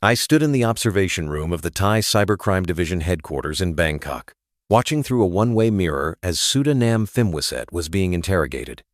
I stood in the observation room of the Thai Cybercrime Division headquarters in Bangkok, watching through a one-way mirror as Sudanam Phimwiset was being interrogated.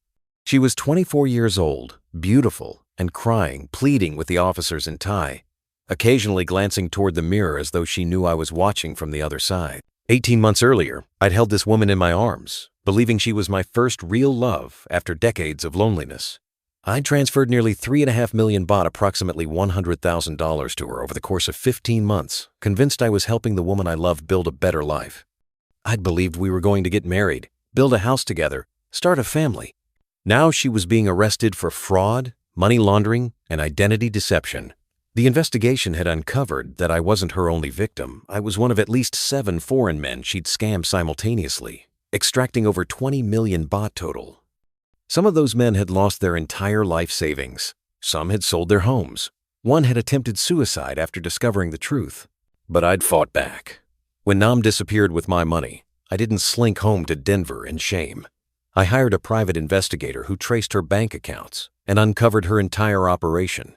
She was 24 years old, beautiful, and crying, pleading with the officers in Thai, occasionally glancing toward the mirror as though she knew I was watching from the other side. 18 months earlier, I'd held this woman in my arms, believing she was my first real love after decades of loneliness. I'd transferred nearly 3.5 million baht, approximately $100,000 to her over the course of 15 months, convinced I was helping the woman I loved build a better life. I'd believed we were going to get married, build a house together, start a family. Now she was being arrested for fraud, money laundering, and identity deception. The investigation had uncovered that I wasn't her only victim. I was one of at least 7 foreign men she'd scammed simultaneously, extracting over 20 million baht total. Some of those men had lost their entire life savings. Some had sold their homes. One had attempted suicide after discovering the truth. But I'd fought back. When Nam disappeared with my money, I didn't slink home to Denver in shame. I hired a private investigator who traced her bank accounts and uncovered her entire operation.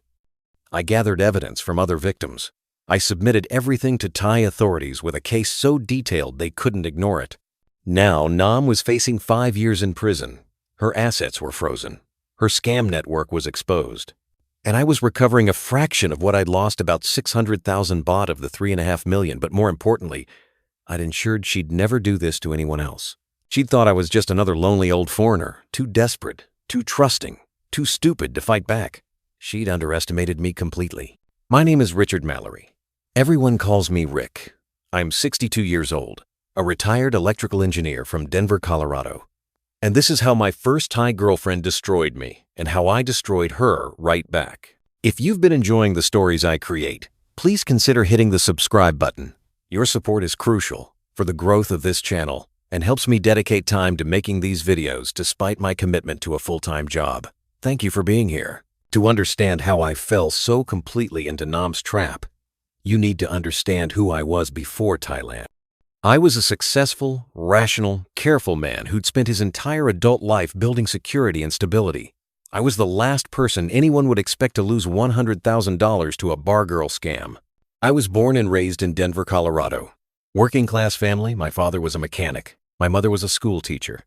I gathered evidence from other victims. I submitted everything to Thai authorities with a case so detailed they couldn't ignore it. Now, Nam was facing 5 years in prison. Her assets were frozen. Her scam network was exposed. And I was recovering a fraction of what I'd lost, about 600,000 baht of the 3.5 million, but more importantly, I'd ensured she'd never do this to anyone else. She'd thought I was just another lonely old foreigner, too desperate, too trusting, too stupid to fight back. She'd underestimated me completely. My name is Richard Mallory. Everyone calls me Rick. I'm 62 years old, a retired electrical engineer from Denver, Colorado. And this is how my first Thai girlfriend destroyed me, and how I destroyed her right back. If you've been enjoying the stories I create, please consider hitting the subscribe button. Your support is crucial for the growth of this channel and helps me dedicate time to making these videos despite my commitment to a full-time job. Thank you for being here. To understand how I fell so completely into Nam's trap, you need to understand who I was before Thailand. I was a successful, rational, careful man who'd spent his entire adult life building security and stability. I was the last person anyone would expect to lose $100,000 to a bar girl scam. I was born and raised in Denver, Colorado. Working-class family, my father was a mechanic. My mother was a school teacher.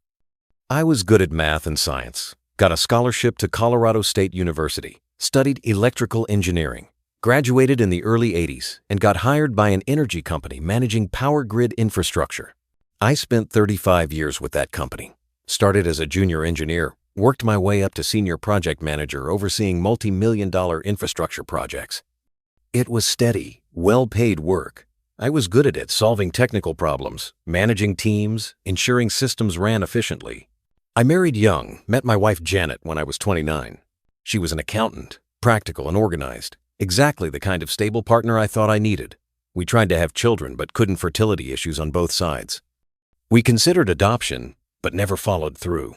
I was good at math and science, got a scholarship to Colorado State University, studied electrical engineering, graduated in the early 80s, and got hired by an energy company managing power grid infrastructure. I spent 35 years with that company. Started as a junior engineer, worked my way up to senior project manager overseeing multi-million-dollar infrastructure projects. It was steady, well-paid work. I was good at it, solving technical problems, managing teams, ensuring systems ran efficiently. I married young, met my wife Janet when I was 29. She was an accountant, practical and organized. Exactly the kind of stable partner I thought I needed. We tried to have children but couldn't, fertility issues on both sides. We considered adoption but never followed through.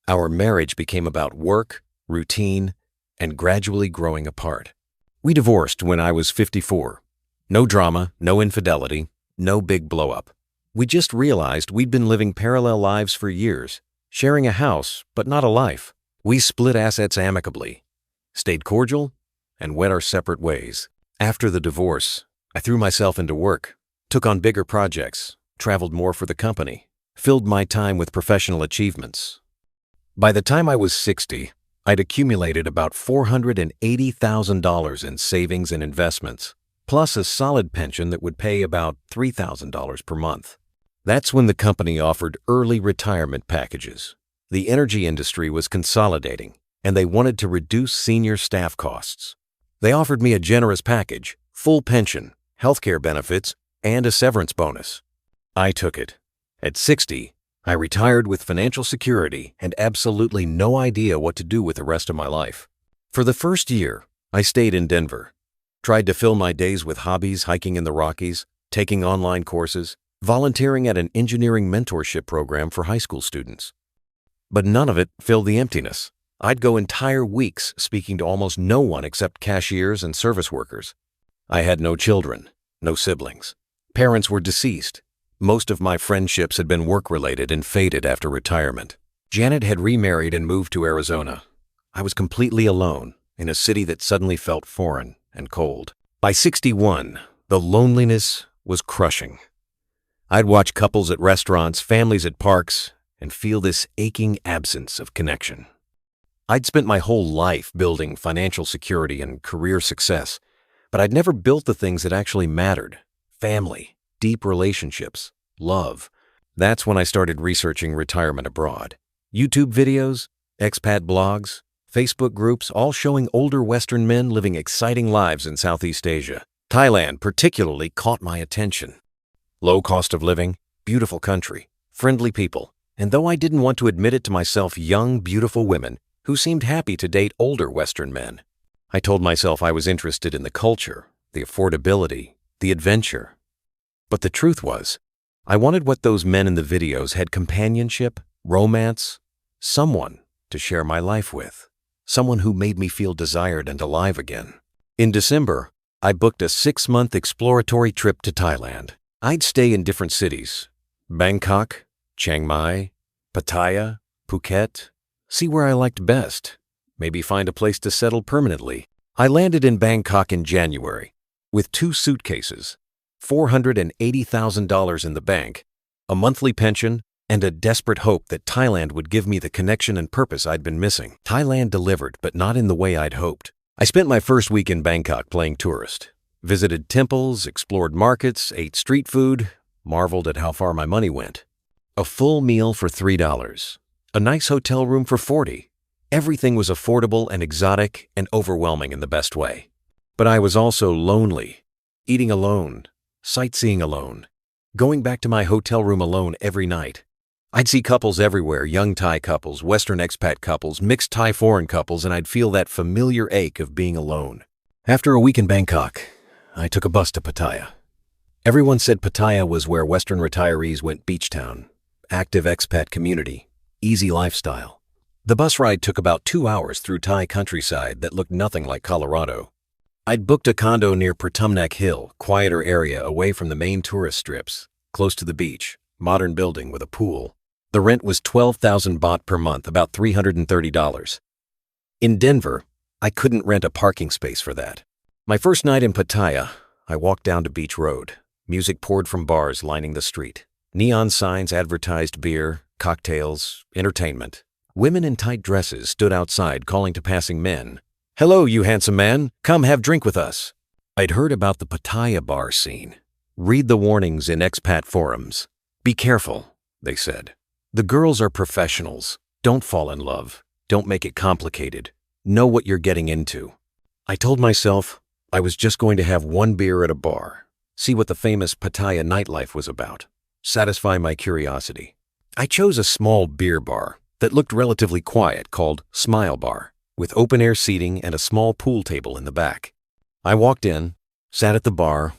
Our marriage became about work, routine, and gradually growing apart. We divorced when I was 54. No drama, no infidelity, no big blow-up. We just realized we'd been living parallel lives for years, sharing a house but not a life. We split assets amicably, stayed cordial, and went our separate ways. After the divorce, I threw myself into work, took on bigger projects, traveled more for the company, filled my time with professional achievements. By the time I was 60, I'd accumulated about $480,000 in savings and investments, plus a solid pension that would pay about $3,000 per month. That's when the company offered early retirement packages. The energy industry was consolidating, and they wanted to reduce senior staff costs. They offered me a generous package, full pension, healthcare benefits, and a severance bonus. I took it. At 60, I retired with financial security and absolutely no idea what to do with the rest of my life. For the first year, I stayed in Denver, tried to fill my days with hobbies, hiking in the Rockies, taking online courses, volunteering at an engineering mentorship program for high school students. But none of it filled the emptiness. I'd go entire weeks speaking to almost no one except cashiers and service workers. I had no children, no siblings. Parents were deceased. Most of my friendships had been work-related and faded after retirement. Janet had remarried and moved to Arizona. I was completely alone in a city that suddenly felt foreign and cold. By 61, the loneliness was crushing. I'd watch couples at restaurants, families at parks, and feel this aching absence of connection. I'd spent my whole life building financial security and career success, but I'd never built the things that actually mattered: family, deep relationships, love. That's when I started researching retirement abroad. YouTube videos, expat blogs, Facebook groups, all showing older Western men living exciting lives in Southeast Asia. Thailand particularly caught my attention. Low cost of living, beautiful country, friendly people, and though I didn't want to admit it to myself, young, beautiful women who seemed happy to date older Western men. I told myself I was interested in the culture, the affordability, the adventure. But the truth was, I wanted what those men in the videos had: companionship, romance, someone to share my life with, someone who made me feel desired and alive again. In December, I booked a 6-month exploratory trip to Thailand. I'd stay in different cities: Bangkok, Chiang Mai, Pattaya, Phuket, see where I liked best, maybe find a place to settle permanently. I landed in Bangkok in January with 2 suitcases, $480,000 in the bank, a monthly pension, and a desperate hope that Thailand would give me the connection and purpose I'd been missing. Thailand delivered, but not in the way I'd hoped. I spent my first week in Bangkok playing tourist, visited temples, explored markets, ate street food, marveled at how far my money went. A full meal for $3, a nice hotel room for $40. Everything was affordable and exotic and overwhelming in the best way. But I was also lonely, eating alone, sightseeing alone, going back to my hotel room alone every night. I'd see couples everywhere: young Thai couples, Western expat couples, mixed Thai foreign couples, and I'd feel that familiar ache of being alone. After a week in Bangkok, I took a bus to Pattaya. Everyone said Pattaya was where Western retirees went: beach town, active expat community, easy lifestyle. The bus ride took about 2 hours through Thai countryside that looked nothing like Colorado. I'd booked a condo near Pratumnak Hill, quieter area away from the main tourist strips, close to the beach, modern building with a pool. The rent was 12,000 baht per month, about $330. In Denver, I couldn't rent a parking space for that. My first night in Pattaya, I walked down to Beach Road. Music poured from bars lining the street. Neon signs advertised beer, cocktails, entertainment. Women in tight dresses stood outside calling to passing men, "Hello, you handsome man, come have drink with us." I'd heard about the Pattaya bar scene. Read the warnings in expat forums. Be careful, they said. The girls are professionals. Don't fall in love. Don't make it complicated. Know what you're getting into. I told myself I was just going to have 1 beer at a bar, see what the famous Pattaya nightlife was about, satisfy my curiosity. I chose a small beer bar that looked relatively quiet called Smile Bar, with open-air seating and a small pool table in the back. I walked in, sat at the bar,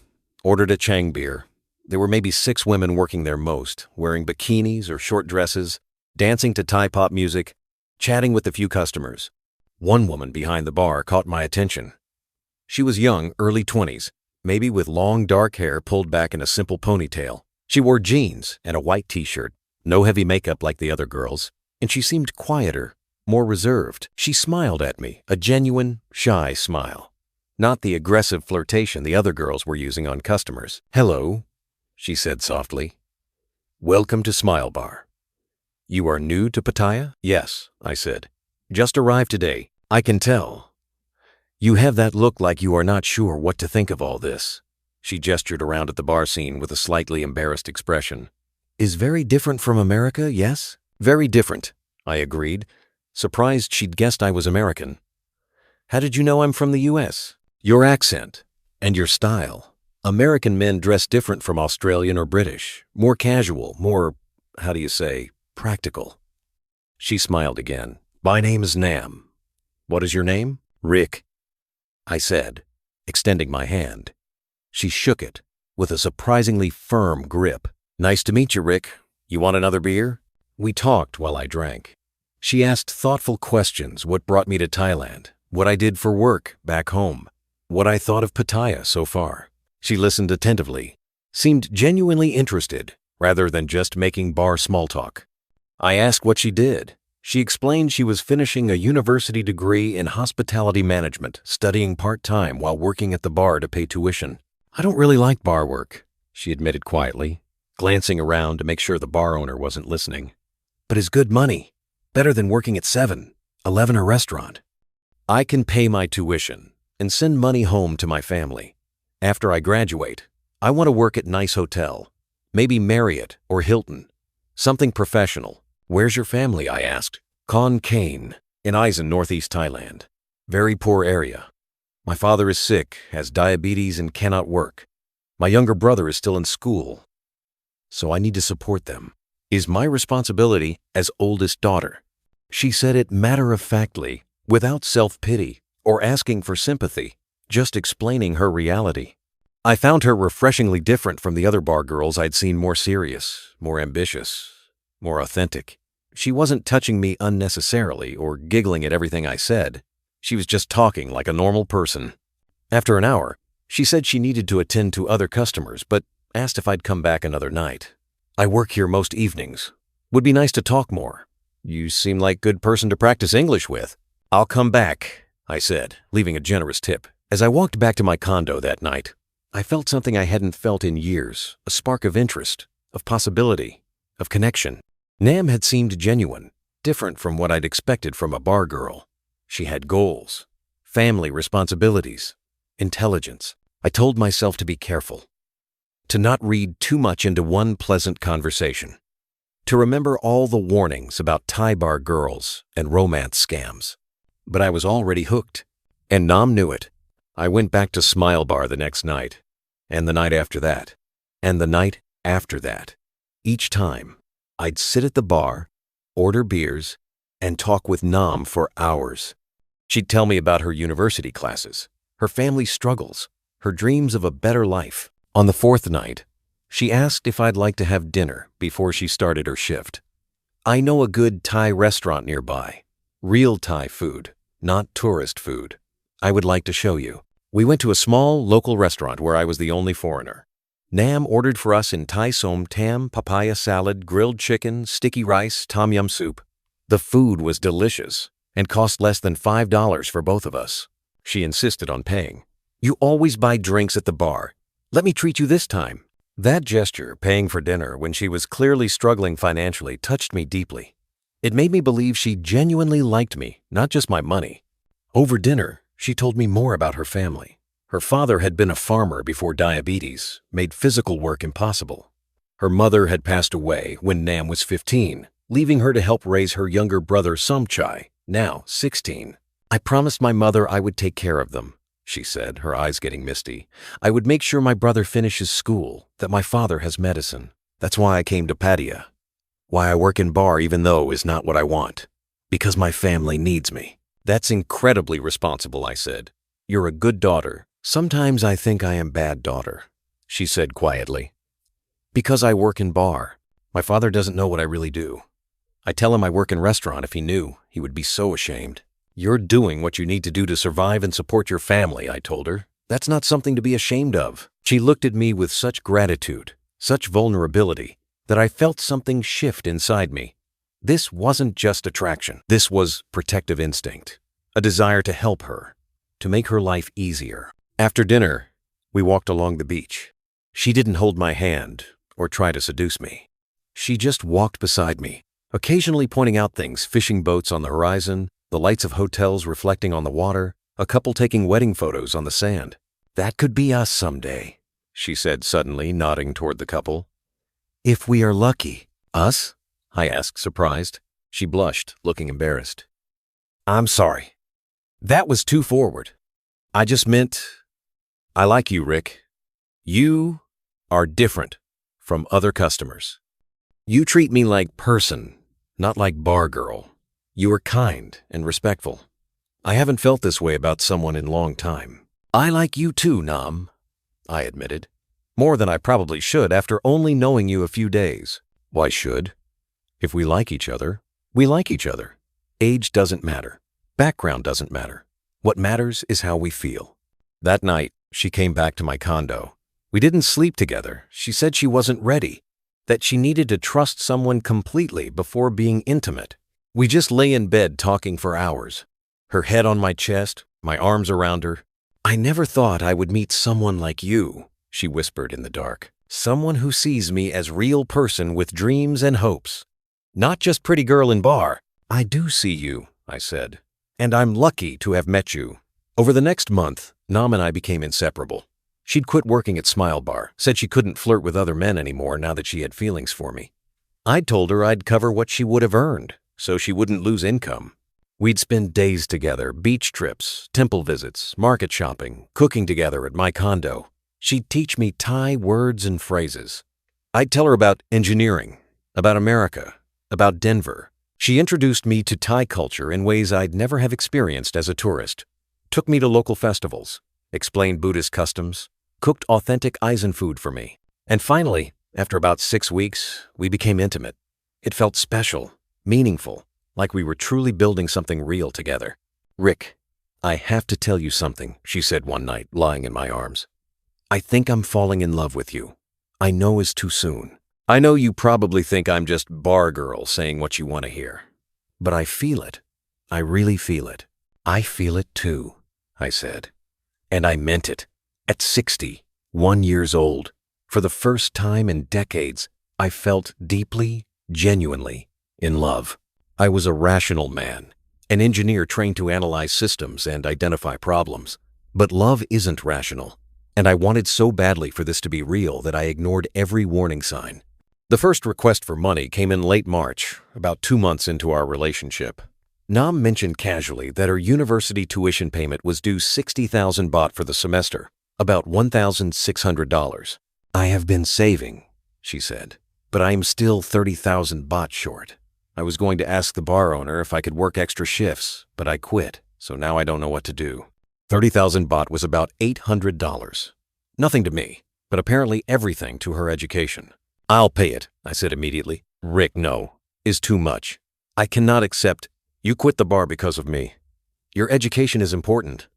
ordered a Chang beer. There were maybe 6 women working there, most wearing bikinis or short dresses, dancing to Thai pop music, chatting with a few customers. One woman behind the bar caught my attention. She was young, early 20s, maybe with long dark hair pulled back in a simple ponytail. She wore jeans and a white t-shirt, no heavy makeup like the other girls, and she seemed quieter, more reserved. She smiled at me, a genuine, shy smile, not the aggressive flirtation the other girls were using on customers. "Hello," she said softly. "Welcome to Smile Bar. You are new to Pattaya?" "Yes," I said. "Just arrived today." "I can tell. You have that look like you are not sure what to think of all this." She gestured around at the bar scene with a slightly embarrassed expression. "Is very different from America, yes?" "Very different," I agreed, surprised she'd guessed I was American. "How did you know I'm from the U.S.? "Your accent and your style. American men dress different from Australian or British, more casual, more, how do you say, practical." She smiled again. "My name is Nam. What is your name?" "Rick," I said, extending my hand. She shook it with a surprisingly firm grip. "Nice to meet you, Rick. You want another beer?" We talked while I drank. She asked thoughtful questions: what brought me to Thailand, what I did for work back home, what I thought of Pattaya so far. She listened attentively, seemed genuinely interested, rather than just making bar small talk. I asked what she did. She explained she was finishing a university degree in hospitality management, studying part-time while working at the bar to pay tuition. "I don't really like bar work," she admitted quietly, glancing around to make sure the bar owner wasn't listening. "But it's good money, better than working at 7-Eleven or restaurant. I can pay my tuition and send money home to my family. After I graduate, I want to work at nice hotel, maybe Marriott or Hilton, something professional." "Where's your family?" I asked. "Khon Kaen, in Isan, northeast Thailand. Very poor area. My father is sick, has diabetes, and cannot work. My younger brother is still in school, so I need to support them. Is my responsibility as oldest daughter." She said it matter-of-factly, without self-pity or asking for sympathy, just explaining her reality. I found her refreshingly different from the other bar girls I'd seen, more serious, more ambitious, more authentic. She wasn't touching me unnecessarily or giggling at everything I said. She was just talking like a normal person. After an hour, she said she needed to attend to other customers, but asked if I'd come back another night. "I work here most evenings. Would be nice to talk more. You seem like a good person to practice English with." "I'll come back," I said, leaving a generous tip. As I walked back to my condo that night, I felt something I hadn't felt in years, a spark of interest, of possibility, of connection. Nam had seemed genuine, different from what I'd expected from a bar girl. She had goals, family responsibilities, intelligence. I told myself to be careful, to not read too much into one pleasant conversation, to remember all the warnings about Thai bar girls and romance scams. But I was already hooked, and Nam knew it. I went back to Smile Bar the next night, and the night after that, and the night after that. Each time, I'd sit at the bar, order beers, and talk with Nam for hours. She'd tell me about her university classes, her family struggles, her dreams of a better life. On the fourth night, she asked if I'd like to have dinner before she started her shift. "I know a good Thai restaurant nearby. Real Thai food, not tourist food. I would like to show you." We went to a small local restaurant where I was the only foreigner. Nam ordered for us in Thai som tam, papaya salad, grilled chicken, sticky rice, tom yum soup. The food was delicious and cost less than $5 for both of us. She insisted on paying. "You always buy drinks at the bar. Let me treat you this time." That gesture, paying for dinner when she was clearly struggling financially, touched me deeply. It made me believe she genuinely liked me, not just my money. Over dinner, she told me more about her family. Her father had been a farmer before diabetes made physical work impossible. Her mother had passed away when Nam was 15, leaving her to help raise her younger brother Somchai, now 16. "I promised my mother I would take care of them," she said, her eyes getting misty. "I would make sure my brother finishes school, that my father has medicine. That's why I came to Pattaya. Why I work in bar even though is not what I want. Because my family needs me." "That's incredibly responsible," I said. "You're a good daughter." "Sometimes I think I am bad daughter," she said quietly. "Because I work in bar. My father doesn't know what I really do. I tell him I work in restaurant. If he knew, he would be so ashamed." "You're doing what you need to do to survive and support your family," I told her. "That's not something to be ashamed of." She looked at me with such gratitude, such vulnerability, that I felt something shift inside me. This wasn't just attraction. This was protective instinct, a desire to help her, to make her life easier. After dinner, we walked along the beach. She didn't hold my hand or try to seduce me. She just walked beside me, occasionally pointing out things: fishing boats on the horizon, the lights of hotels reflecting on the water, a couple taking wedding photos on the sand. "That could be us someday," she said suddenly, nodding toward the couple. "If we are lucky." "Us?" I asked, surprised. She blushed, looking embarrassed. "I'm sorry. That was too forward. I just meant, I like you, Rick. You are different from other customers. You treat me like person, not like bar girl. You are kind and respectful. I haven't felt this way about someone in a long time." "I like you too, Nam," I admitted. "More than I probably should after only knowing you a few days." "Why should? If we like each other, we like each other. Age doesn't matter. Background doesn't matter. What matters is how we feel." That night, she came back to my condo. We didn't sleep together. She said she wasn't ready, that she needed to trust someone completely before being intimate. We just lay in bed talking for hours. Her head on my chest, my arms around her. "I never thought I would meet someone like you," she whispered in the dark. "Someone who sees me as real person with dreams and hopes. Not just pretty girl in bar." "I do see you," I said. "And I'm lucky to have met you." Over the next month, Nam and I became inseparable. She'd quit working at Smile Bar, said she couldn't flirt with other men anymore now that she had feelings for me. I'd told her I'd cover what she would have earned, so she wouldn't lose income. We'd spend days together, beach trips, temple visits, market shopping, cooking together at my condo. She'd teach me Thai words and phrases. I'd tell her about engineering, about America, about Denver. She introduced me to Thai culture in ways I'd never have experienced as a tourist. Took me to local festivals, explained Buddhist customs, cooked authentic Aizen food for me. And finally, after about 6 weeks, we became intimate. It felt special, meaningful, like we were truly building something real together. "Rick, I have to tell you something," she said one night, lying in my arms. "I think I'm falling in love with you. I know it's too soon. I know you probably think I'm just bar girl saying what you want to hear. But I feel it. I really feel it." "I feel it too," I said. And I meant it. At 61 years old, for the first time in decades, I felt deeply, genuinely in love. I was a rational man, an engineer trained to analyze systems and identify problems. But love isn't rational, and I wanted so badly for this to be real that I ignored every warning sign. The first request for money came in late March, about 2 months into our relationship. Nam mentioned casually that her university tuition payment was due 60,000 baht for the semester, about $1,600. "I have been saving," she said, "but I am still 30,000 baht short. I was going to ask the bar owner if I could work extra shifts, but I quit, so now I don't know what to do." 30,000 baht was about $800. Nothing to me, but apparently everything to her education. "I'll pay it," I said immediately. "Rick, no, is too much. I cannot accept. You quit the bar because of me. Your education is important.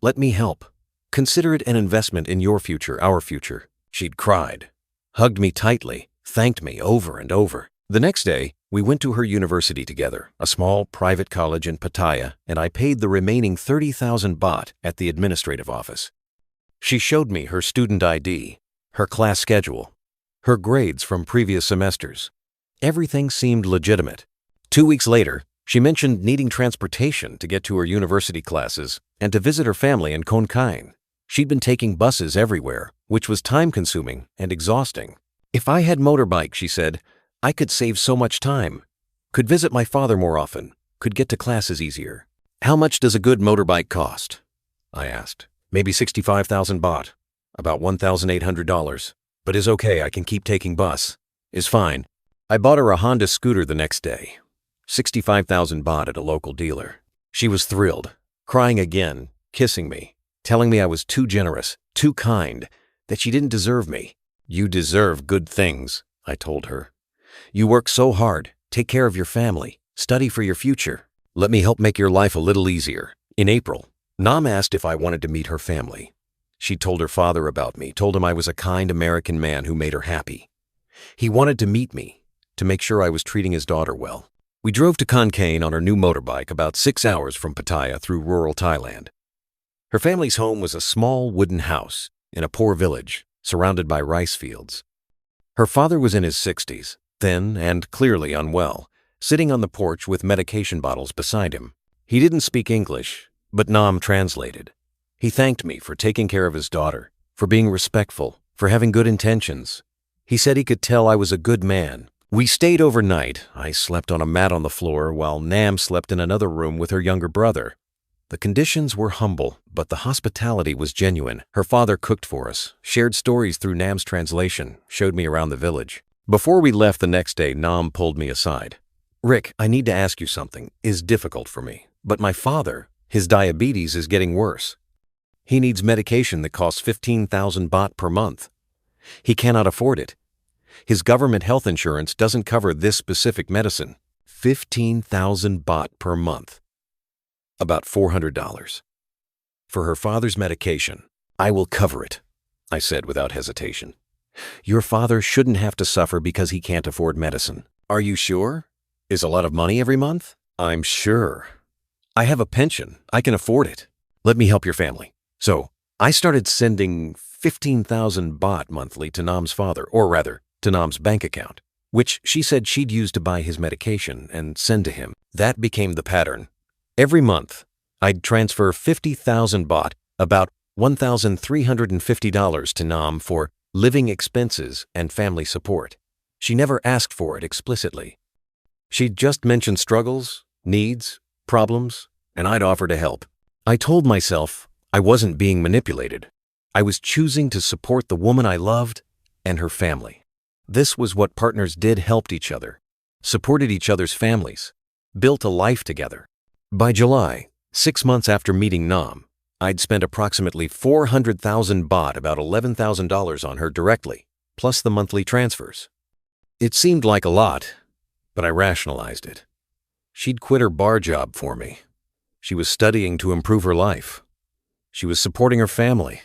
Let me help. Consider it an investment in your future, our future." She'd cried, hugged me tightly, thanked me over and over. The next day, we went to her university together, a small private college in Pattaya, and I paid the remaining 30,000 baht at the administrative office. She showed me her student ID, her class schedule, her grades from previous semesters. Everything seemed legitimate. 2 weeks later, she mentioned needing transportation to get to her university classes and to visit her family in Khon Kaen. She'd been taking buses everywhere, which was time-consuming and exhausting. "If I had motorbike," she said, "I could save so much time. Could visit my father more often, could get to classes easier." "How much does a good motorbike cost?" I asked. "Maybe 65,000 baht, about $1,800. But is okay, I can keep taking bus. Is fine." I bought her a Honda scooter the next day, 65,000 baht at a local dealer. She was thrilled, crying again, kissing me, telling me I was too generous, too kind, that she didn't deserve me. "You deserve good things," I told her. "You work so hard, take care of your family, study for your future. Let me help make your life a little easier." In April, Nam asked if I wanted to meet her family. She told her father about me, told him I was a kind American man who made her happy. He wanted to meet me, to make sure I was treating his daughter well. We drove to Khon Kaen on her new motorbike about 6 hours from Pattaya through rural Thailand. Her family's home was a small wooden house in a poor village, surrounded by rice fields. Her father was in his 60s, thin and clearly unwell, sitting on the porch with medication bottles beside him. He didn't speak English, but Nam translated. He thanked me for taking care of his daughter, for being respectful, for having good intentions. He said he could tell I was a good man. We stayed overnight. I slept on a mat on the floor while Nam slept in another room with her younger brother. The conditions were humble, but the hospitality was genuine. Her father cooked for us, shared stories through Nam's translation, showed me around the village. Before we left the next day, Nam pulled me aside. "Rick, I need to ask you something. It's difficult for me. But my father, his diabetes is getting worse. He needs medication that costs 15,000 baht per month. He cannot afford it. His government health insurance doesn't cover this specific medicine. 15,000 baht per month. About $400. For her father's medication. I will cover it," I said without hesitation. "Your father shouldn't have to suffer because he can't afford medicine." "Are you sure? Is a lot of money every month?" I'm sure. I have a pension. I can afford it. Let me help your family. So, I started sending 15,000 baht monthly to Nam's father, or rather, to Nam's bank account, which she said she'd use to buy his medication and send to him. That became the pattern. Every month, I'd transfer 50,000 baht, about $1,350 to Nam for living expenses and family support. She never asked for it explicitly. She'd just mention struggles, needs, problems, and I'd offer to help. I told myself I wasn't being manipulated. I was choosing to support the woman I loved and her family. This was what partners did: helped each other, supported each other's families, built a life together. By July, 6 months after meeting Nam, I'd spent approximately 400,000 baht, about $11,000 on her directly, plus the monthly transfers. It seemed like a lot, but I rationalized it. She'd quit her bar job for me. She was studying to improve her life. She was supporting her family.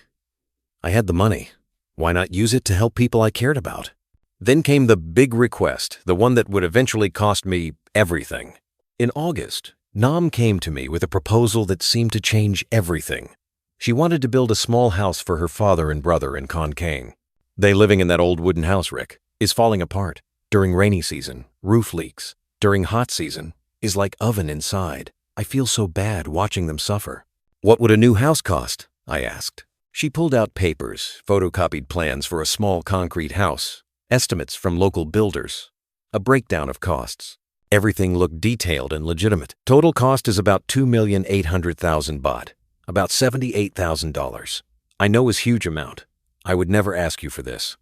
I had the money. Why not use it to help people I cared about? Then came the big request, the one that would eventually cost me everything. In August, Nam came to me with a proposal that seemed to change everything. She wanted to build a small house for her father and brother in Khon Kaen. They living in that old wooden house, Rick, is falling apart. During rainy season, roof leaks. During hot season, is like oven inside. I feel so bad watching them suffer. What would a new house cost? I asked. She pulled out papers, photocopied plans for a small concrete house, estimates from local builders, a breakdown of costs. Everything looked detailed and legitimate. Total cost is about 2,800,000 baht, about $78,000. I know is huge amount. I would never ask you for this.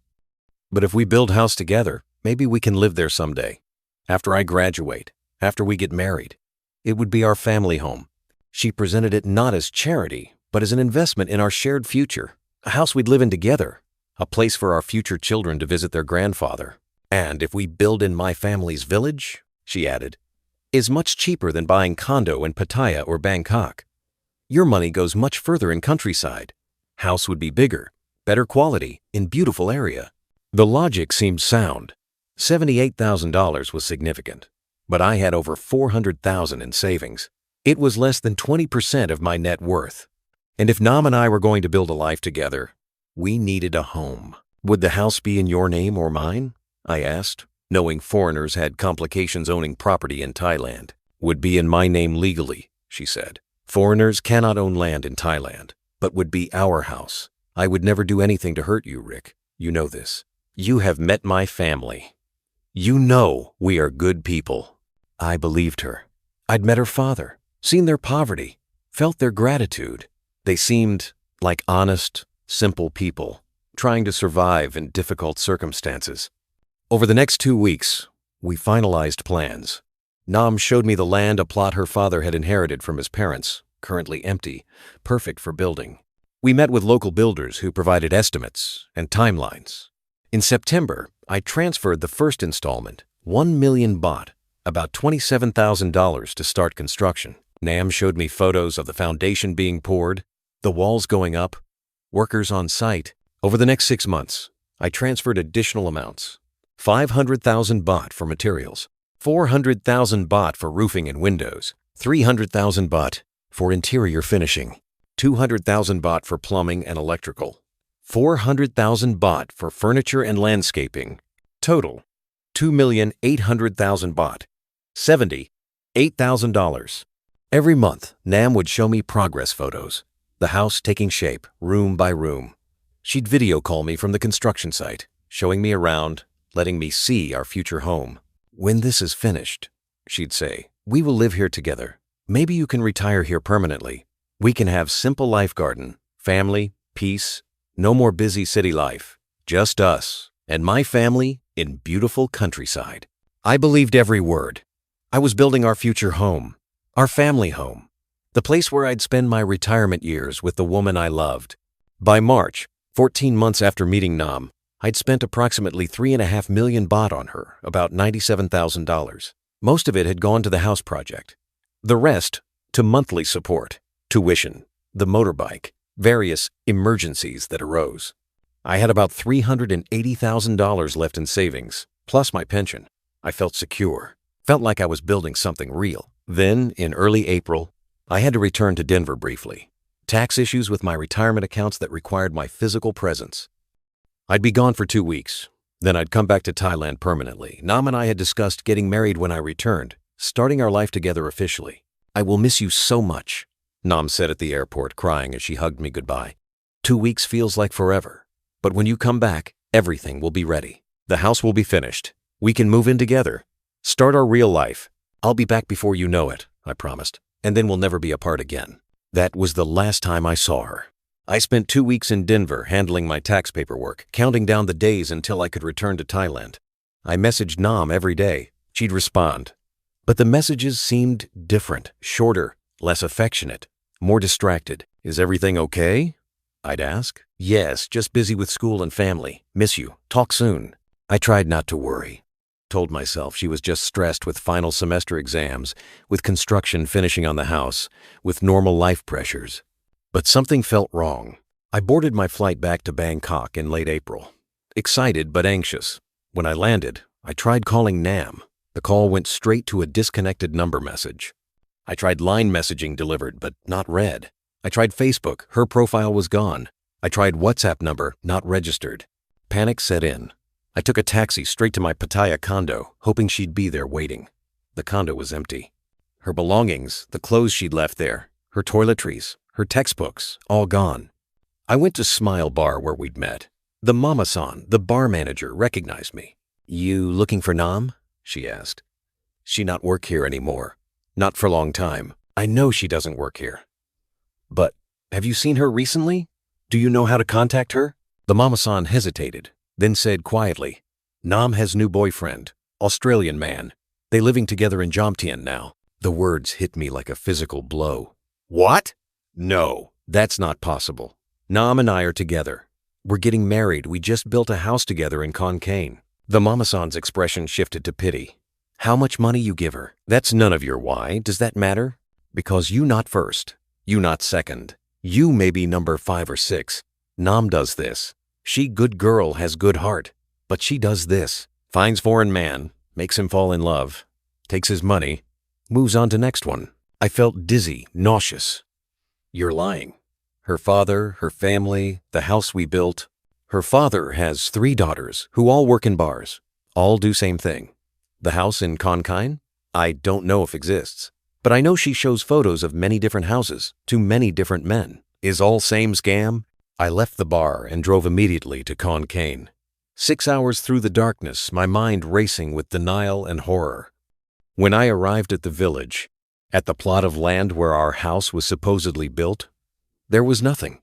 But if we build house together, maybe we can live there someday. After I graduate, after we get married, it would be our family home. She presented it not as charity, but as an investment in our shared future. A house we'd live in together, a place for our future children to visit their grandfather. And if we build in my family's village, she added, is much cheaper than buying condo in Pattaya or Bangkok. Your money goes much further in countryside. House would be bigger, better quality, in beautiful area. The logic seemed sound. $78,000 was significant, but I had over 400,000 in savings. It was less than 20% of my net worth. And if Nam and I were going to build a life together, we needed a home. Would the house be in your name or mine? I asked, knowing foreigners had complications owning property in Thailand. Would be in my name legally, she said. Foreigners cannot own land in Thailand, but would be our house. I would never do anything to hurt you, Rick. You know this. You have met my family. You know we are good people. I believed her. I'd met her father, seen their poverty, felt their gratitude. They seemed like honest, simple people, trying to survive in difficult circumstances. Over the next 2 weeks, we finalized plans. Nam showed me the land, a plot her father had inherited from his parents, currently empty, perfect for building. We met with local builders who provided estimates and timelines. In September, I transferred the first installment, 1 million baht, about $27,000 to start construction. Nam showed me photos of the foundation being poured, the walls going up, workers on site. Over the next 6 months, I transferred additional amounts. 500,000 baht for materials, 400,000 baht for roofing and windows, 300,000 baht for interior finishing, 200,000 baht for plumbing and electrical, 400,000 baht for furniture and landscaping. Total, 2,800,000 baht, $78,000. Every month, Nam would show me progress photos, the house taking shape, room by room. She'd video call me from the construction site, showing me around, letting me see our future home. When this is finished, she'd say, we will live here together. Maybe you can retire here permanently. We can have simple life garden, family, peace, no more busy city life. Just us and my family in beautiful countryside. I believed every word. I was building our future home, our family home, the place where I'd spend my retirement years with the woman I loved. By March, 14 months after meeting Nam, I'd spent approximately 3.5 million baht on her, about $97,000. Most of it had gone to the house project. The rest to monthly support, tuition, the motorbike, various emergencies that arose. I had about $380,000 left in savings, plus my pension. I felt secure, felt like I was building something real. Then, in early April, I had to return to Denver briefly. Tax issues with my retirement accounts that required my physical presence. I'd be gone for 2 weeks. Then I'd come back to Thailand permanently. Nam and I had discussed getting married when I returned, starting our life together officially. "I will miss you so much," Nam said at the airport, crying as she hugged me goodbye. "2 weeks feels like forever. But when you come back, everything will be ready. The house will be finished. We can move in together. Start our real life. I'll be back before you know it," I promised, "and then we'll never be apart again." That was the last time I saw her. I spent 2 weeks in Denver handling my tax paperwork, counting down the days until I could return to Thailand. I messaged Nam every day. She'd respond. But the messages seemed different, shorter, less affectionate, more distracted. "Is everything okay?" I'd ask. "Yes, just busy with school and family. Miss you. Talk soon." I tried not to worry. Told myself she was just stressed with final semester exams, with construction finishing on the house, with normal life pressures. But something felt wrong. I boarded my flight back to Bangkok in late April. Excited but anxious. When I landed, I tried calling Nam. The call went straight to a disconnected number message. I tried line messaging delivered, but not read. I tried Facebook, her profile was gone. I tried WhatsApp number, not registered. Panic set in. I took a taxi straight to my Pattaya condo, hoping she'd be there waiting. The condo was empty. Her belongings, the clothes she'd left there, her toiletries, her textbooks, all gone. I went to Smile Bar where we'd met. The mama-san, the bar manager, recognized me. "You looking for Nam?" she asked. "She not work here anymore. Not for a long time. I know she doesn't work here." "But have you seen her recently? Do you know how to contact her?" The mama-san hesitated, then said quietly, "Nam has new boyfriend, Australian man. They living together in Jomtien now." The words hit me like a physical blow. "What? No, that's not possible. Nam and I are together. We're getting married. We just built a house together in Khon Kaen." The mama-san's expression shifted to pity. "How much money you give her? That's none of your why. Does that matter? Because you not first. You not second. You may be number 5 or 6. Nam does this. She good girl, has good heart. But she does this. Finds foreign man, makes him fall in love, takes his money, moves on to next one." I felt dizzy, nauseous. "You're lying. Her father, her family, the house we built." Her father has 3 daughters who all work in bars. All do same thing. The house in Khon Kaen? I don't know if exists. But I know she shows photos of many different houses to many different men. Is all same scam? I left the bar and drove immediately to Khon Kaen. 6 hours through the darkness, my mind racing with denial and horror. When I arrived at the village, at the plot of land where our house was supposedly built, there was nothing.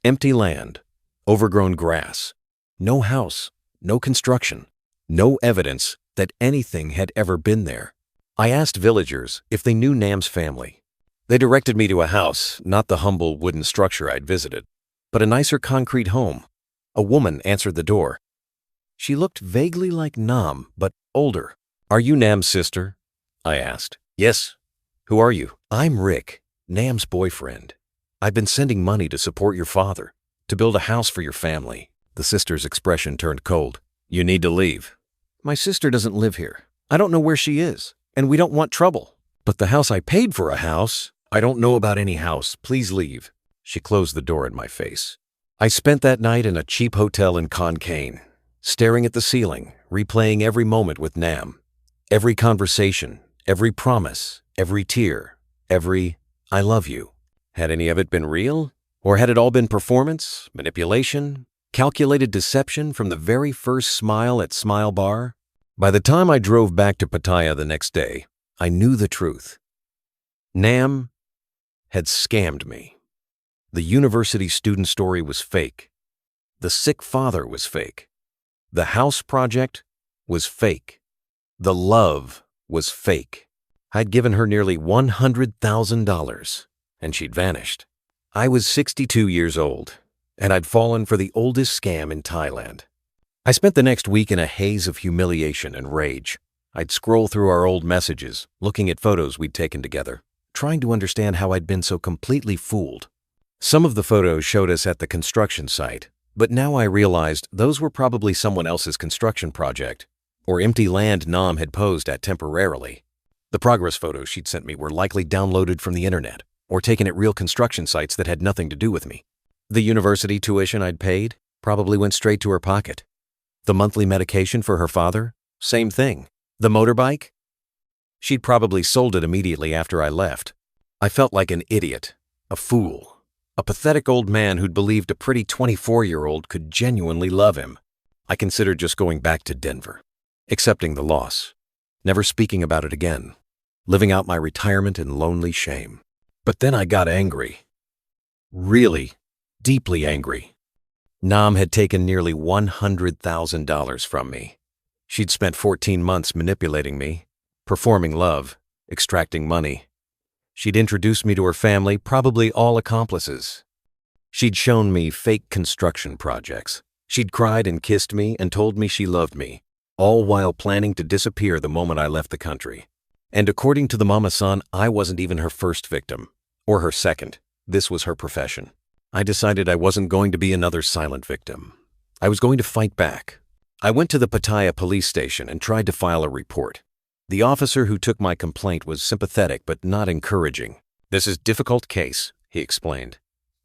Empty land, overgrown grass, no house, no construction, no evidence that anything had ever been there. I asked villagers if they knew Nam's family. They directed me to a house, not the humble wooden structure I'd visited, but a nicer concrete home. A woman answered the door. She looked vaguely like Nam, but older. "Are you Nam's sister?" I asked. "Yes. Who are you?" "I'm Rick, Nam's boyfriend. I've been sending money to support your father, to build a house for your family." The sister's expression turned cold. "You need to leave." "My sister doesn't live here. I don't know where she is, and we don't want trouble." "But the house I paid for a house." "I don't know about any house. Please leave." She closed the door in my face. I spent that night in a cheap hotel in Khon Kaen, staring at the ceiling, replaying every moment with Nam. Every conversation, every promise, every tear, every "I love you." Had any of it been real? Or had it all been performance, manipulation, calculated deception from the very first smile at Smile Bar? By the time I drove back to Pattaya the next day, I knew the truth. Nam had scammed me. The university student story was fake. The sick father was fake. The house project was fake. The love was fake. I'd given her nearly $100,000, and she'd vanished. I was 62 years old, and I'd fallen for the oldest scam in Thailand. I spent the next week in a haze of humiliation and rage. I'd scroll through our old messages, looking at photos we'd taken together, trying to understand how I'd been so completely fooled. Some of the photos showed us at the construction site, but now I realized those were probably someone else's construction project, or empty land Nam had posed at temporarily. The progress photos she'd sent me were likely downloaded from the internet or taken at real construction sites that had nothing to do with me. The university tuition I'd paid probably went straight to her pocket. The monthly medication for her father? Same thing. The motorbike? She'd probably sold it immediately after I left. I felt like an idiot, a fool, a pathetic old man who'd believed a pretty 24-year-old could genuinely love him. I considered just going back to Denver, accepting the loss, never speaking about it again, living out my retirement in lonely shame. But then I got angry. Really, deeply angry. Nam had taken nearly $100,000 from me. She'd spent 14 months manipulating me, performing love, extracting money. She'd introduced me to her family, probably all accomplices. She'd shown me fake construction projects. She'd cried and kissed me and told me she loved me, all while planning to disappear the moment I left the country. And according to the mama-san, I wasn't even her first victim, or her second. This was her profession. I decided I wasn't going to be another silent victim. I was going to fight back. I went to the Pattaya police station and tried to file a report. The officer who took my complaint was sympathetic but not encouraging. "This is a difficult case," he explained.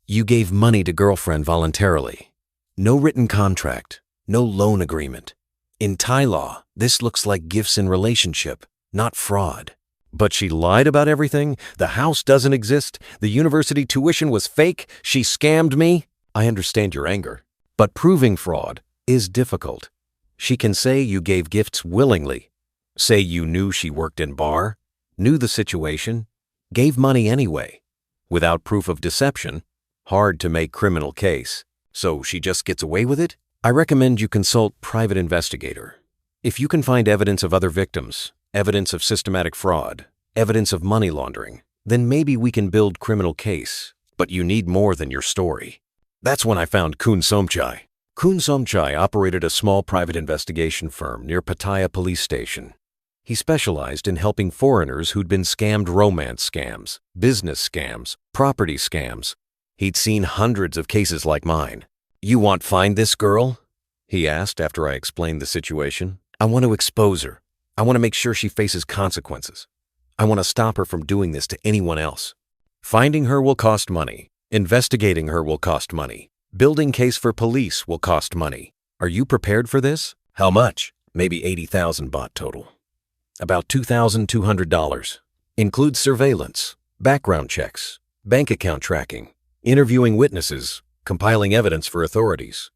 "You gave money to girlfriend voluntarily. No written contract, no loan agreement. In Thai law, this looks like gifts in relationship, not fraud." "But she lied about everything. The house doesn't exist. The university tuition was fake. She scammed me." "I understand your anger, but proving fraud is difficult. She can say you gave gifts willingly, say you knew she worked in bar, knew the situation, gave money anyway. Without proof of deception, hard to make criminal case. So she just gets away with it? I recommend you consult private investigator. If you can find evidence of other victims, evidence of systematic fraud, evidence of money laundering, then maybe we can build criminal case. But you need more than your story." That's when I found Kun Somchai. Kun Somchai operated a small private investigation firm near Pattaya police station. He specialized in helping foreigners who'd been scammed romance scams, business scams, property scams. He'd seen hundreds of cases like mine. "You want to find this girl?" he asked after I explained the situation. "I want to expose her. I want to make sure she faces consequences. I want to stop her from doing this to anyone else. Finding her will cost money. Investigating her will cost money. Building case for police will cost money. Are you prepared for this?" "How much?" "Maybe 80,000 baht total. About $2,200. Includes surveillance, background checks, bank account tracking, interviewing witnesses, compiling evidence for authorities."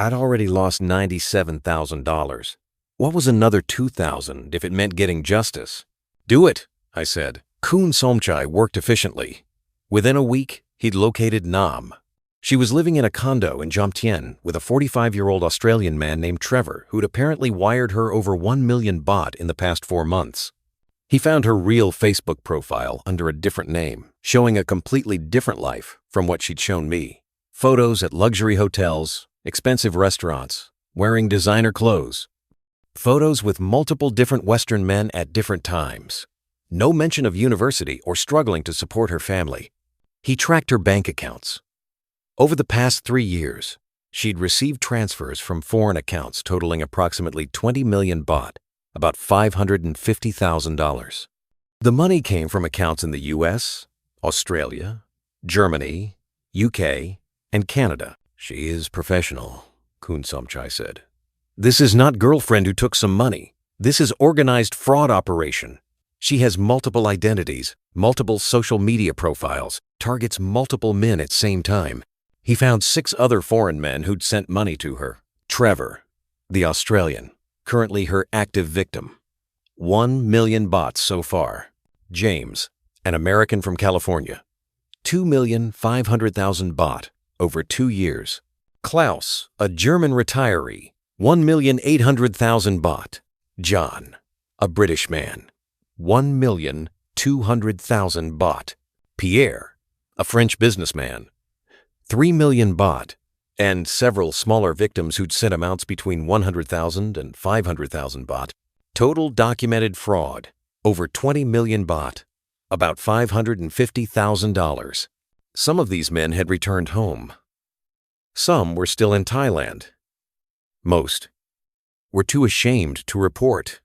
I'd already lost $97,000. What was another $2,000 if it meant getting justice? "Do it," I said. Kun Somchai worked efficiently. Within a week, he'd located Nam. She was living in a condo in Jomtien with a 45-year-old Australian man named Trevor who'd apparently wired her over 1 million baht in the past 4 months. He found her real Facebook profile under a different name, showing a completely different life from what she'd shown me. Photos at luxury hotels, expensive restaurants, wearing designer clothes. Photos with multiple different Western men at different times. No mention of university or struggling to support her family. He tracked her bank accounts. Over the past 3 years, she'd received transfers from foreign accounts totaling approximately 20 million baht, about $550,000. The money came from accounts in the US, Australia, Germany, UK, and Canada. "She is professional," Kun Somchai said. "This is not girlfriend who took some money. This is organized fraud operation. She has multiple identities, multiple social media profiles, targets multiple men at same time." He found 6 other foreign men who'd sent money to her. Trevor, the Australian, currently her active victim. 1 million baht so far. James, an American from California. 2,500,000 baht over 2 years. Klaus, a German retiree. 1,800,000 baht. John, a British man. 1,200,000 baht. Pierre, a French businessman. 3 million baht, and several smaller victims who'd sent amounts between 100,000 and 500,000 baht. Total documented fraud, over 20 million baht, about $550,000. Some of these men had returned home. Some were still in Thailand. Most were too ashamed to report.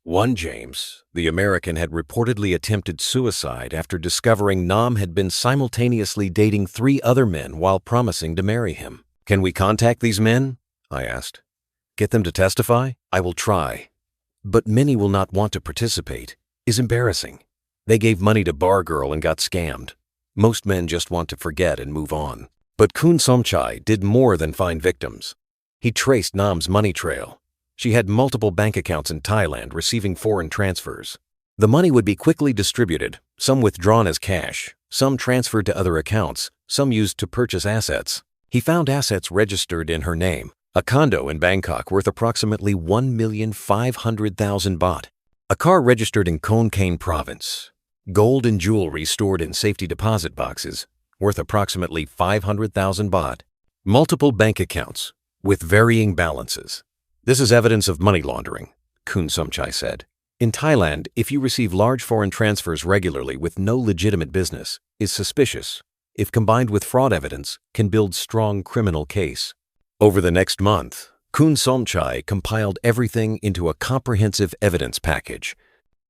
One James, the American, had reportedly attempted suicide after discovering Nam had been simultaneously dating 3 other men while promising to marry him. "Can we contact these men?" I asked. "Get them to testify?" "I will try. But many will not want to participate. It's embarrassing. They gave money to bar girl and got scammed. Most men just want to forget and move on." But Kun Somchai did more than find victims. He traced Nam's money trail. She had multiple bank accounts in Thailand receiving foreign transfers. The money would be quickly distributed, some withdrawn as cash, some transferred to other accounts, some used to purchase assets. He found assets registered in her name, a condo in Bangkok worth approximately 1,500,000 baht, a car registered in Khon Kaen province, gold and jewelry stored in safety deposit boxes worth approximately 500,000 baht, multiple bank accounts with varying balances. "This is evidence of money laundering," Kun Somchai said. "In Thailand, if you receive large foreign transfers regularly with no legitimate business, is suspicious. If combined with fraud evidence, can build strong criminal case." Over the next month, Kun Somchai compiled everything into a comprehensive evidence package.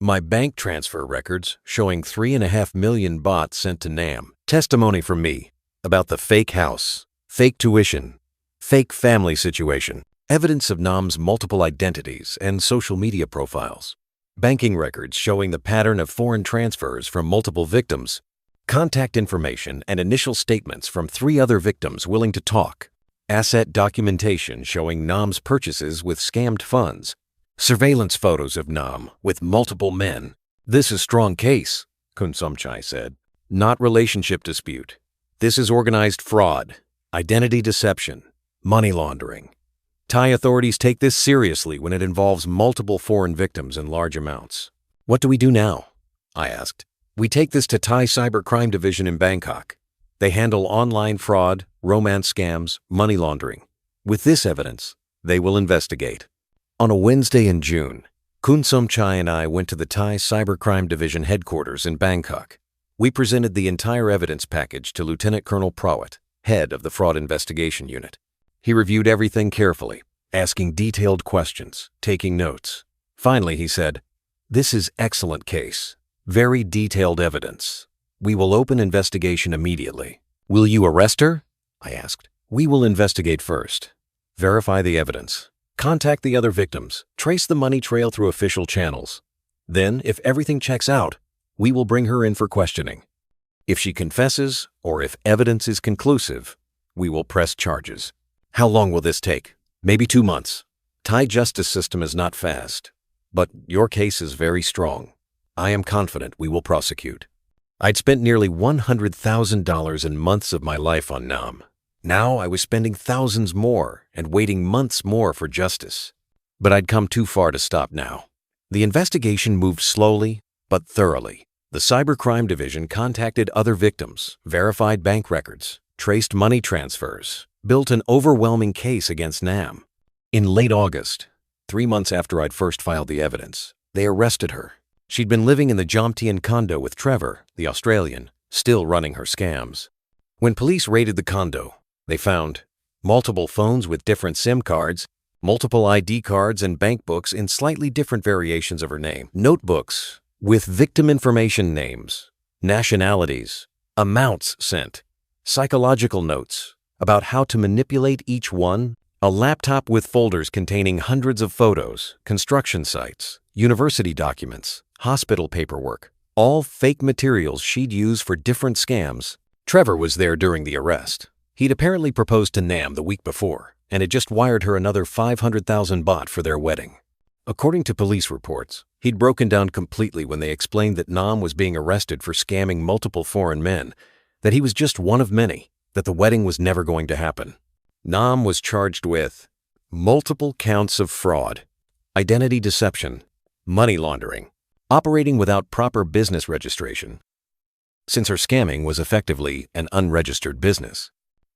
"My bank transfer records showing 3.5 million baht sent to Nam. Testimony from me about the fake house, fake tuition, fake family situation. Evidence of Nam's multiple identities and social media profiles. Banking records showing the pattern of foreign transfers from multiple victims. Contact information and initial statements from 3 other victims willing to talk. Asset documentation showing Nam's purchases with scammed funds. Surveillance photos of Nam with multiple men." "This is strong case," Kun Somchai said. "Not relationship dispute. This is organized fraud, identity deception, money laundering. Thai authorities take this seriously when it involves multiple foreign victims in large amounts." "What do we do now?" I asked. "We take this to Thai Cybercrime Division in Bangkok. They handle online fraud, romance scams, money laundering. With this evidence, they will investigate." On a Wednesday in June, Kun Somchai and I went to the Thai Cybercrime Division headquarters in Bangkok. We presented the entire evidence package to Lieutenant Colonel Prawat, head of the Fraud Investigation Unit. He reviewed everything carefully, asking detailed questions, taking notes. Finally, he said, "This is excellent case. Very detailed evidence. We will open investigation immediately." "Will you arrest her?" I asked. "We will investigate first. Verify the evidence. Contact the other victims. Trace the money trail through official channels. Then, if everything checks out, we will bring her in for questioning. If she confesses, or if evidence is conclusive, we will press charges." "How long will this take?" "Maybe 2 months. Thai justice system is not fast, but your case is very strong. I am confident we will prosecute." I'd spent nearly $100,000 in months of my life on Nam. Now I was spending thousands more and waiting months more for justice. But I'd come too far to stop now. The investigation moved slowly but thoroughly. The Cybercrime Division contacted other victims, verified bank records, traced money transfers, built an overwhelming case against Nam. In late August, 3 months after I'd first filed the evidence, they arrested her. She'd been living in the Jomtien condo with Trevor, the Australian, still running her scams. When police raided the condo, they found multiple phones with different SIM cards, multiple ID cards and bank books in slightly different variations of her name, notebooks with victim information names, nationalities, amounts sent, psychological notes about how to manipulate each one, a laptop with folders containing hundreds of photos, construction sites, university documents, hospital paperwork, all fake materials she'd use for different scams. Trevor was there during the arrest. He'd apparently proposed to Nam the week before and had just wired her another 500,000 baht for their wedding. According to police reports, he'd broken down completely when they explained that Nam was being arrested for scamming multiple foreign men, that he was just one of many, that the wedding was never going to happen. Nam was charged with multiple counts of fraud, identity deception, money laundering, operating without proper business registration, since her scamming was effectively an unregistered business.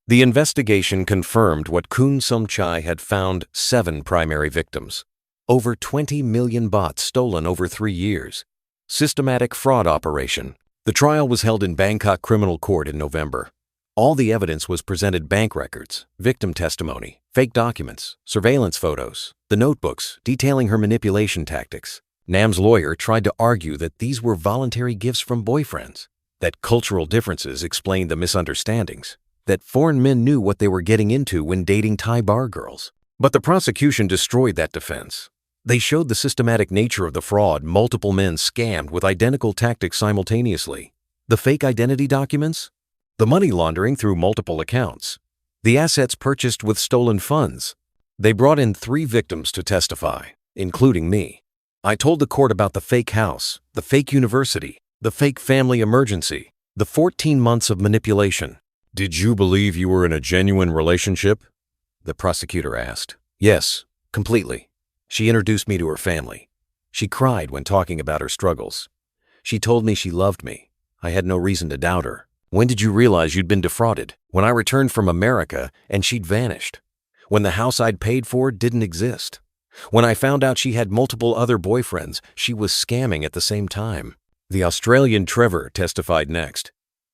The investigation confirmed what Kun Somchai had found: 7 primary victims, over 20 million baht stolen over 3 years, systematic fraud operation. The trial was held in Bangkok Criminal Court in November. All the evidence was presented: bank records, victim testimony, fake documents, surveillance photos, the notebooks detailing her manipulation tactics, Nam's lawyer tried to argue that these were voluntary gifts from boyfriends, that cultural differences explained the misunderstandings, that foreign men knew what they were getting into when dating Thai bar girls. But the prosecution destroyed that defense. They showed the systematic nature of the fraud multiple men scammed with identical tactics simultaneously. The fake identity documents, the money laundering through multiple accounts, the assets purchased with stolen funds. They brought in 3 victims to testify, including me. I told the court about the fake house, the fake university, the fake family emergency, the 14 months of manipulation. "Did you believe you were in a genuine relationship?" the prosecutor asked. "Yes, completely." She introduced me to her family. She cried when talking about her struggles. She told me she loved me. I had no reason to doubt her. "When did you realize you'd been defrauded?" "When I returned from America and she'd vanished. When the house I'd paid for didn't exist. When I found out she had multiple other boyfriends, she was scamming at the same time." The Australian Trevor testified next.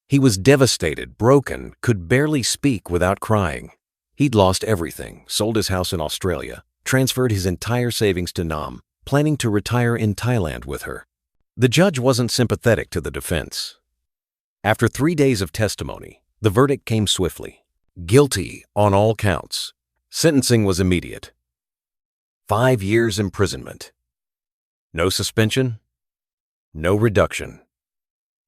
He was devastated, broken, could barely speak without crying. He'd lost everything, sold his house in Australia, transferred his entire savings to Nam, planning to retire in Thailand with her. The judge wasn't sympathetic to the defense. After 3 days of testimony, the verdict came swiftly. Guilty on all counts. Sentencing was immediate. 5 years imprisonment. No suspension, no reduction.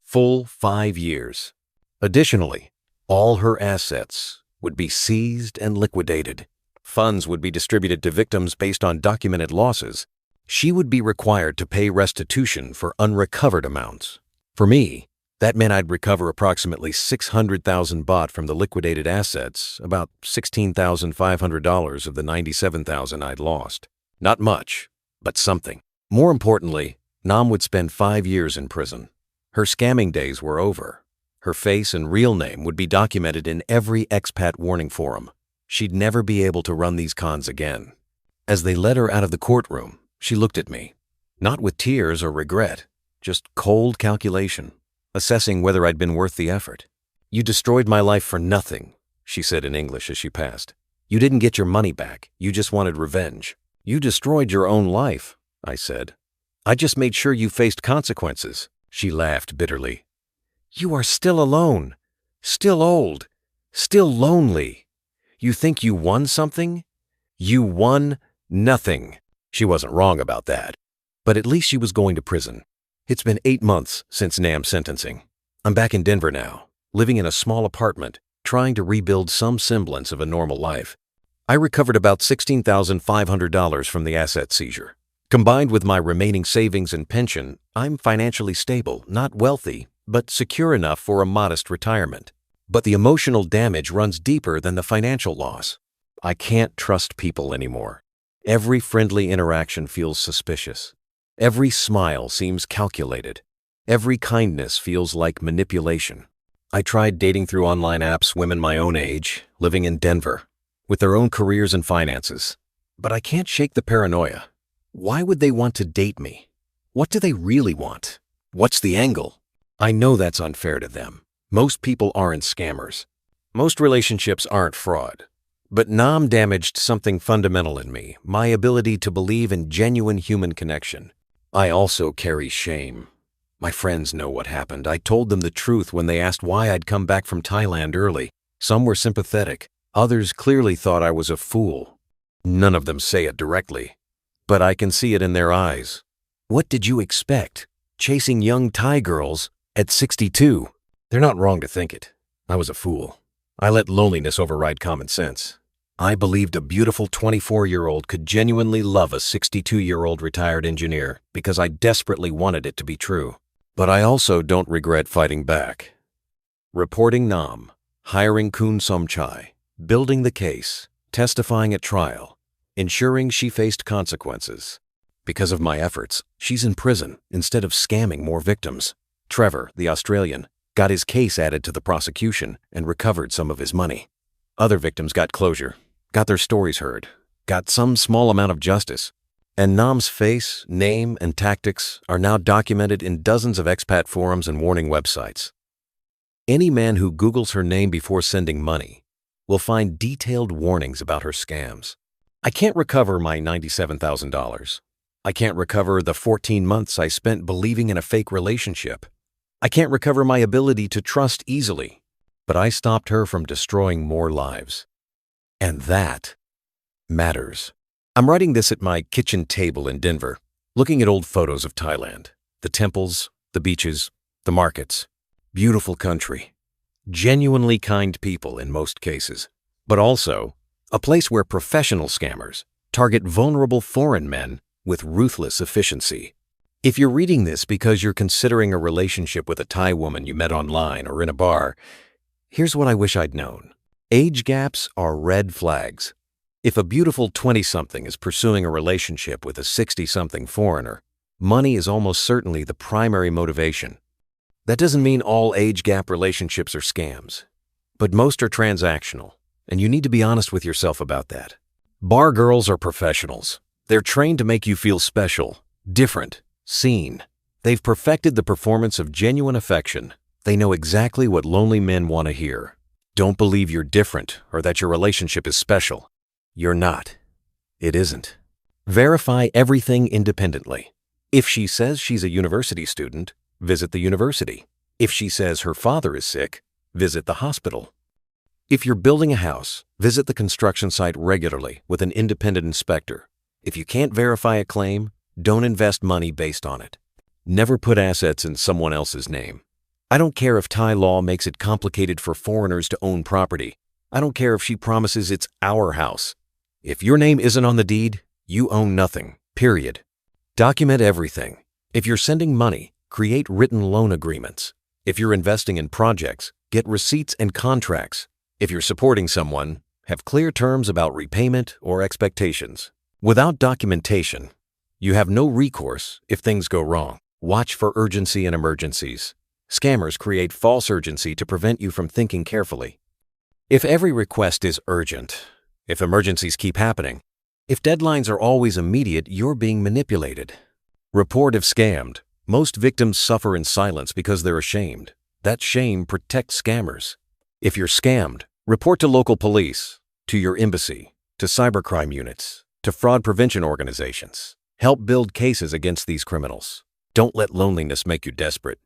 Full 5 years. Additionally, all her assets would be seized and liquidated. Funds would be distributed to victims based on documented losses. She would be required to pay restitution for unrecovered amounts. For me, that meant I'd recover approximately 600,000 baht from the liquidated assets, about $16,500 of the 97,000 I'd lost. Not much, but something. More importantly, Nam would spend 5 years in prison. Her scamming days were over. Her face and real name would be documented in every expat warning forum. She'd never be able to run these cons again. As they led her out of the courtroom, she looked at me, not with tears or regret, just cold calculation, assessing whether I'd been worth the effort. "You destroyed my life for nothing," she said in English as she passed. "You didn't get your money back. You just wanted revenge." "You destroyed your own life," I said. "I just made sure you faced consequences." She laughed bitterly. "You are still alone, still old, still lonely. You think you won something? You won nothing." She wasn't wrong about that. But at least she was going to prison. It's been 8 months since Nam's sentencing. I'm back in Denver now, living in a small apartment, trying to rebuild some semblance of a normal life. I recovered about $16,500 from the asset seizure. Combined with my remaining savings and pension, I'm financially stable, not wealthy, but secure enough for a modest retirement. But the emotional damage runs deeper than the financial loss. I can't trust people anymore. Every friendly interaction feels suspicious. Every smile seems calculated. Every kindness feels like manipulation. I tried dating through online apps women my own age, living in Denver, with their own careers and finances. But I can't shake the paranoia. Why would they want to date me? What do they really want? What's the angle? I know that's unfair to them. Most people aren't scammers. Most relationships aren't fraud. But Nam damaged something fundamental in me, my ability to believe in genuine human connection. I also carry shame. My friends know what happened. I told them the truth when they asked why I'd come back from Thailand early. Some were sympathetic. Others clearly thought I was a fool. None of them say it directly, but I can see it in their eyes. What did you expect? Chasing young Thai girls at 62? They're not wrong to think it. I was a fool. I let loneliness override common sense. I believed a beautiful 24-year-old could genuinely love a 62-year-old retired engineer because I desperately wanted it to be true. But I also don't regret fighting back. Reporting Nam, hiring Kun Somchai, building the case, testifying at trial, ensuring she faced consequences. Because of my efforts, she's in prison instead of scamming more victims. Trevor, the Australian, got his case added to the prosecution and recovered some of his money. Other victims got closure, got their stories heard, got some small amount of justice. And Nam's face, name, and tactics are now documented in dozens of expat forums and warning websites. Any man who Googles her name before sending money will find detailed warnings about her scams. I can't recover my $97,000. I can't recover the 14 months I spent believing in a fake relationship. I can't recover my ability to trust easily. But I stopped her from destroying more lives. And that matters. I'm writing this at my kitchen table in Denver, looking at old photos of Thailand. The temples, the beaches, the markets. Beautiful country. Genuinely kind people in most cases. But also a place where professional scammers target vulnerable foreign men with ruthless efficiency. If you're reading this because you're considering a relationship with a Thai woman you met online or in a bar, here's what I wish I'd known. Age gaps are red flags. If a beautiful 20-something is pursuing a relationship with a 60-something foreigner, money is almost certainly the primary motivation. That doesn't mean all age gap relationships are scams, but most are transactional, and you need to be honest with yourself about that. Bar girls are professionals. They're trained to make you feel special, different, seen. They've perfected the performance of genuine affection. They know exactly what lonely men want to hear. Don't believe you're different or that your relationship is special. You're not. It isn't. Verify everything independently. If she says she's a university student, visit the university. If she says her father is sick, visit the hospital. If you're building a house, visit the construction site regularly with an independent inspector. If you can't verify a claim, don't invest money based on it. Never put assets in someone else's name. I don't care if Thai law makes it complicated for foreigners to own property. I don't care if she promises it's our house. If your name isn't on the deed, you own nothing, period. Document everything. If you're sending money, create written loan agreements. If you're investing in projects, get receipts and contracts. If you're supporting someone, have clear terms about repayment or expectations. Without documentation, you have no recourse if things go wrong. Watch for urgency and emergencies. Scammers create false urgency to prevent you from thinking carefully. If every request is urgent, if emergencies keep happening, if deadlines are always immediate, you're being manipulated. Report if scammed. Most victims suffer in silence because they're ashamed. That shame protects scammers. If you're scammed, report to local police, to your embassy, to cybercrime units, to fraud prevention organizations. Help build cases against these criminals. Don't let loneliness make you desperate.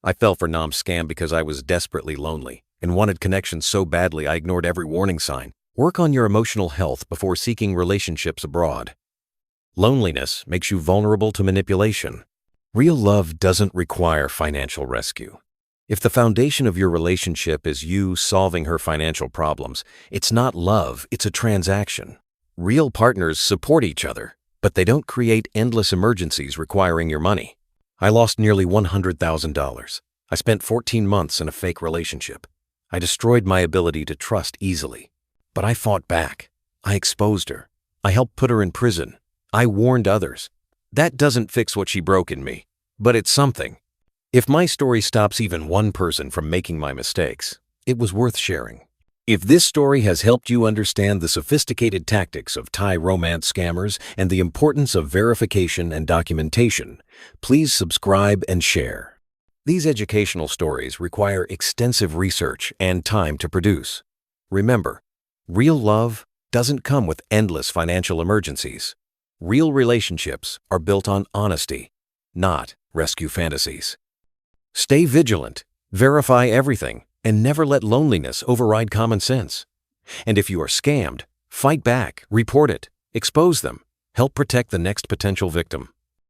I fell for Nam's scam because I was desperately lonely and wanted connection so badly I ignored every warning sign. Work on your emotional health before seeking relationships abroad. Loneliness makes you vulnerable to manipulation. Real love doesn't require financial rescue. If the foundation of your relationship is you solving her financial problems, it's not love, it's a transaction. Real partners support each other, but they don't create endless emergencies requiring your money. I lost nearly $100,000. I spent 14 months in a fake relationship. I destroyed my ability to trust easily. But I fought back. I exposed her. I helped put her in prison. I warned others. That doesn't fix what she broke in me, but it's something. If my story stops even one person from making my mistakes, it was worth sharing. If this story has helped you understand the sophisticated tactics of Thai romance scammers and the importance of verification and documentation, please subscribe and share. These educational stories require extensive research and time to produce. Remember, real love doesn't come with endless financial emergencies. Real relationships are built on honesty, not rescue fantasies. Stay vigilant, verify everything, and never let loneliness override common sense. And if you are scammed, fight back, report it, expose them, help protect the next potential victim.